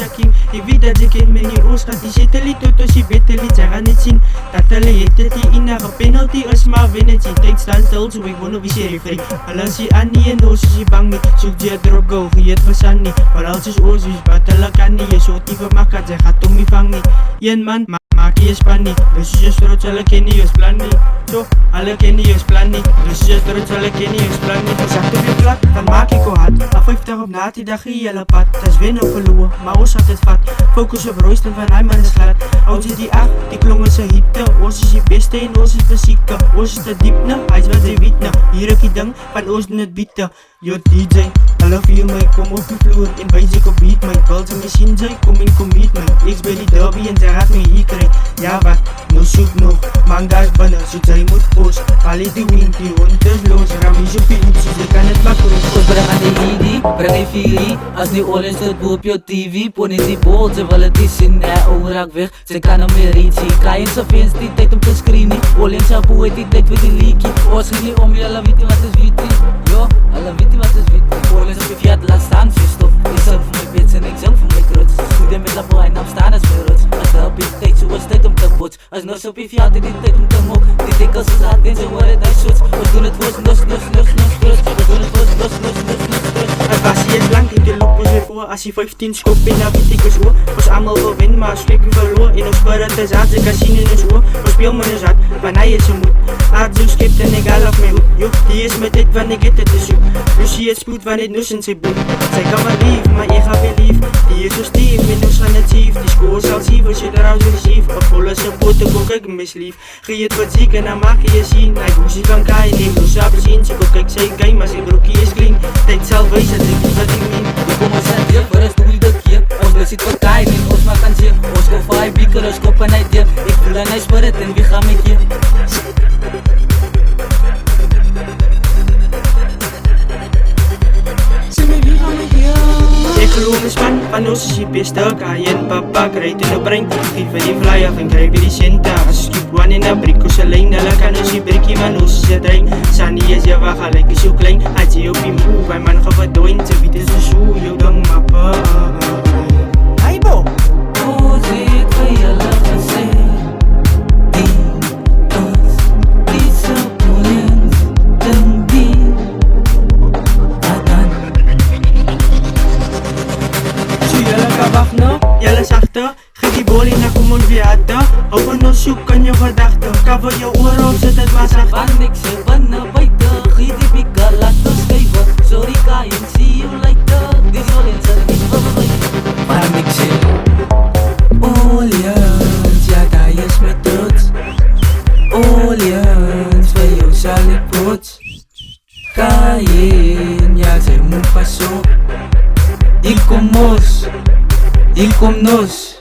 saking Ividadzekin meni oskati seteli toto si beteli Tsaranetsin tatale eteti inara penalty as mavenetsi Tijd standstil so ik woon op die referee Alansi ani en osis si bangi Sukjia drogo riet vasani Palalsis osis batalakani Yesoti vamaka zakatomi fangi Yen man maki espani Lusius trots ala keni os plani So ala keni os plani Lusius trots ala keni os plani Sakto weer plat van maki ko hat A 50 op na die dag hele pad Tas win of verloor maar ons had het vat Focus op roesten van hij maar is glad Oud is die 8 die klongen se hitte Ons is die beste en ons is de zieke Ons is te diep na hij is wat hij weet na Hier ek die ding van ons doen het bieten Yo DJ Hallo feel my kom op die vloer En wijs ek op beat my Bals en machine jy kom en kom meet my X by die derby en sy gaat my hier kry Ja wat, nou soek nog Manga's binnen, so jy moet post Palie die wind, die hond is los Ramies op die oepsie, jy kan het maar kroos Ons bring aan die hierdie, bring die vierie As die oorlens dit boe op jou TV Pon in die bol, sy wil het die sien oor raak weg, sy kan nou meer reed Sy klein sy fans die tyd om te screen nie Oorlens sy boe het die tyd met die leekie Ons gee nie om jy, hulle weet nie wat is weet nie Jo, hulle weet nie wat is weet nie Oorlens op die fiat, laat staan vir stof Jy sing vir my bets en ek sing vir my kruts Goede met la boy en afstaan as my roots As die op die tyd, so is tyd om te bots As nos op die fiat, het die tyd om te mok Die dikkels is hard en sy hoor het hy soets Ons doen het voor nos kruts Ons doen het voor nos kruts Het was hier blank en die loop ons weer voor As die 15 skop en nou weet ek ons oor Ons allemaal wil wen, maar ons flik verloor En ons spirit is hard, sy kan sien in ons oor Ons speel met ons hart, want hy is sy moed Aard zo skipt en ek al op my hoed Jo, die is met dit, want ek het het te soek Lucie het spoed, want het noes in sy boek Sy kan maar lief, maar ek ga weer lief Die is so stief, en ons gaan het sief Die school sal sief, as jy daar so sief Op volle sy pote, kook ek mislief Gee het wat ziek en dan maak jy sien Hy boesie van kaai, neem loes op sien Sy kook ek sy kei, maar sy broekie is clean Tyd sal wees, dat ek nie wat ek meen Kom ons aan deel, vir ons doel dit keer Ons wil sit vir kaai, en ons maak aan zeer Ons go vir hy beaker, ons kop en hy deel Ek voel aan hy spirit, en wie gaan my keer Ek geloof my span, van ons is die beste Kaai en papa, krijt in die brein Geef vir die fly af en krijg by die centa As skip one in a brik, ons alleen Hulle kan ons die brikkie, man ons is die trein Sunny is jy wat gelijk is so klein As jy op die move, my man gaan verdoen Sy weet is so so, jou ding mappa Hey bo! Ons het vir julle gesê Die is disappointment Ding die Wat dan? So jylle kan wacht nou, jylle is achter Gee die bol en dan kom ons weer achter Hou van ons soek in jou gedachte Cover jou oor op, sit het was achter Van ek sê binne buiten Gee die pika, laat ons skuive Sorry kaai en see you later Die sol en sal nie verwijk Van ek sê Olians, ja die is my trots Olians, vir jou sal ek pots Kaien, ja sy moet pas op Hier kom nos